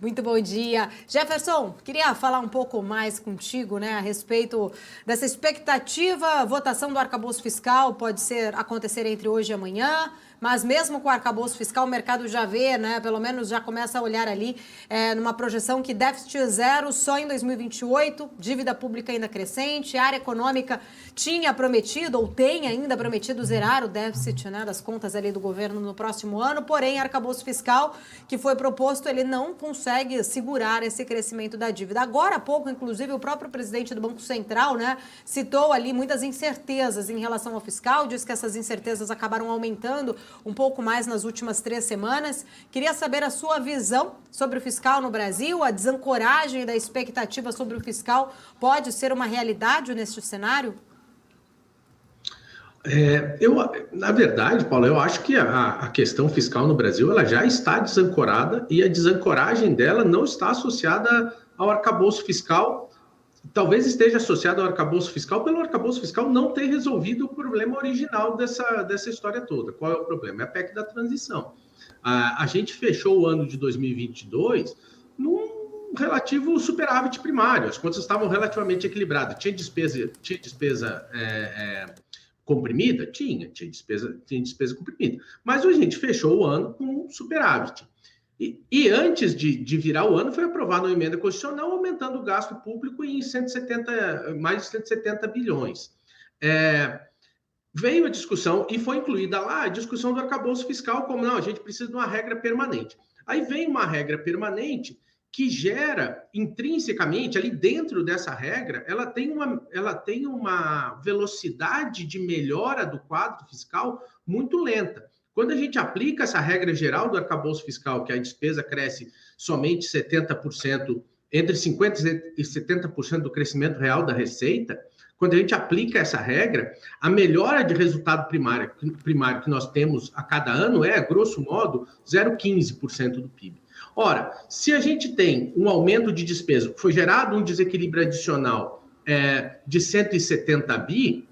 Muito bom dia. Jefferson, queria falar um pouco mais contigo, né, a respeito dessa expectativa. A votação do arcabouço fiscal pode acontecer entre hoje e amanhã, mas mesmo com o arcabouço fiscal, o mercado já vê, né, pelo menos já começa a olhar ali numa projeção que déficit zero só em 2028, dívida pública ainda crescente, a área econômica tinha prometido, ou tem ainda prometido, zerar o déficit, né, das contas ali do governo no próximo ano, porém, arcabouço fiscal que foi proposto, ele não consegue segurar esse crescimento da dívida. Agora há pouco, inclusive, o próprio presidente do Banco Central, né, citou ali muitas incertezas em relação ao fiscal, diz que essas incertezas acabaram aumentando um pouco mais nas últimas 3 semanas. Queria saber a sua visão sobre o fiscal no Brasil, a desancoragem da expectativa sobre o fiscal pode ser uma realidade neste cenário? Na verdade, Paulo, eu acho que a questão fiscal no Brasil ela já está desancorada e a desancoragem dela não está associada ao arcabouço fiscal. Talvez esteja associada ao arcabouço fiscal pelo arcabouço fiscal não ter resolvido o problema original dessa história toda. Qual é o problema? É a PEC da transição. A gente fechou o ano de 2022 num relativo superávit primário. As contas estavam relativamente equilibradas. Tinha despesa comprimida? Tinha despesa comprimida. Mas a gente fechou o ano com superávit. E antes de virar o ano, foi aprovada uma emenda constitucional aumentando o gasto público em mais de 170 bilhões. Veio a discussão e foi incluída lá a discussão do arcabouço fiscal, como não, a gente precisa de uma regra permanente. Aí vem uma regra permanente que gera intrinsecamente, ali dentro dessa regra, ela tem uma velocidade de melhora do quadro fiscal muito lenta. Quando a gente aplica essa regra geral do arcabouço fiscal, que a despesa cresce somente 70%, entre 50% e 70% do crescimento real da receita, quando a gente aplica essa regra, a melhora de resultado primário que nós temos a cada ano grosso modo, 0,15% do PIB. Ora, se a gente tem um aumento de despesa, foi gerado um desequilíbrio adicional de 170 bi,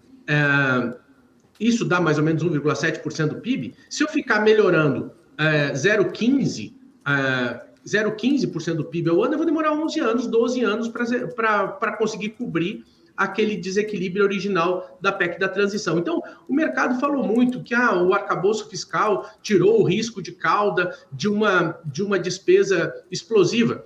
isso dá mais ou menos 1,7% do PIB. Se eu ficar melhorando 0,15% do PIB ao ano, eu vou demorar 11 anos, 12 anos para conseguir cobrir aquele desequilíbrio original da PEC da transição. Então, o mercado falou muito que o arcabouço fiscal tirou o risco de cauda de uma despesa explosiva.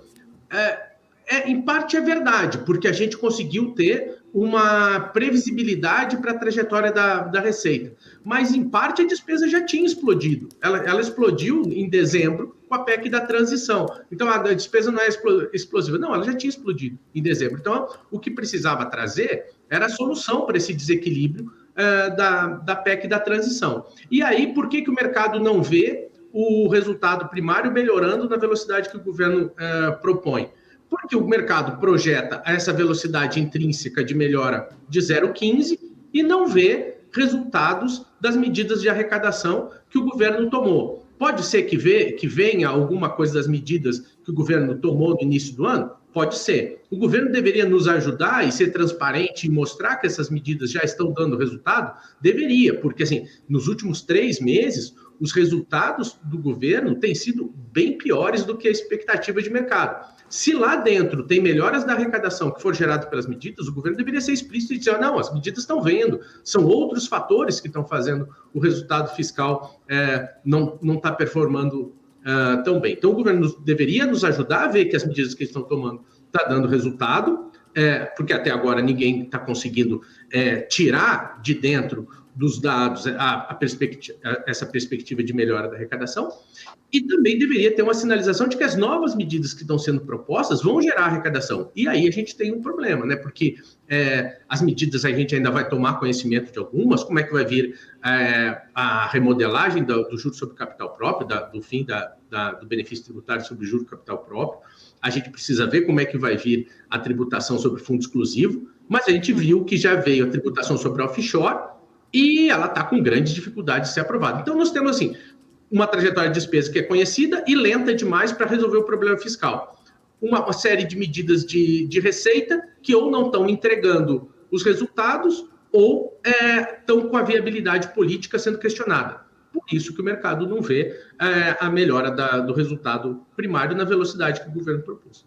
Em parte é verdade, porque a gente conseguiu ter uma previsibilidade para a trajetória da receita. Mas, em parte, a despesa já tinha explodido. Ela explodiu em dezembro com a PEC da transição. Então, a despesa não é explosiva. Não, ela já tinha explodido em dezembro. Então, o que precisava trazer era a solução para esse desequilíbrio da PEC da transição. E aí, por que o mercado não vê o resultado primário melhorando na velocidade que o governo propõe? Porque o mercado projeta essa velocidade intrínseca de melhora de 0,15 e não vê resultados das medidas de arrecadação que o governo tomou. Pode ser que venha alguma coisa das medidas que o governo tomou no início do ano? Pode ser. O governo deveria nos ajudar e ser transparente e mostrar que essas medidas já estão dando resultado? Deveria, porque assim, nos últimos 3 meses, os resultados do governo têm sido bem piores do que a expectativa de mercado. Se lá dentro tem melhoras da arrecadação que foram geradas pelas medidas, o governo deveria ser explícito e dizer, não, as medidas estão vendo, são outros fatores que estão fazendo o resultado fiscal não está performando tão bem. Então, o governo deveria nos ajudar a ver que as medidas que estão tomando estão dando resultado, porque até agora ninguém está conseguindo tirar de dentro dos dados essa perspectiva de melhora da arrecadação, e também deveria ter uma sinalização de que as novas medidas que estão sendo propostas vão gerar arrecadação. E aí a gente tem um problema, né? Porque as medidas a gente ainda vai tomar conhecimento de algumas, como é que vai vir a remodelagem do juro sobre capital próprio, do fim do benefício tributário sobre juro capital próprio. A gente precisa ver como é que vai vir a tributação sobre fundo exclusivo, mas a gente viu que já veio a tributação sobre offshore, e ela está com grande dificuldade de ser aprovada. Então, nós temos, assim, uma trajetória de despesa que é conhecida e lenta demais para resolver o problema fiscal. Uma série de medidas de receita que ou não estão entregando os resultados ou estão com a viabilidade política sendo questionada. por isso que o mercado não vê a melhora do resultado primário na velocidade que o governo propôs.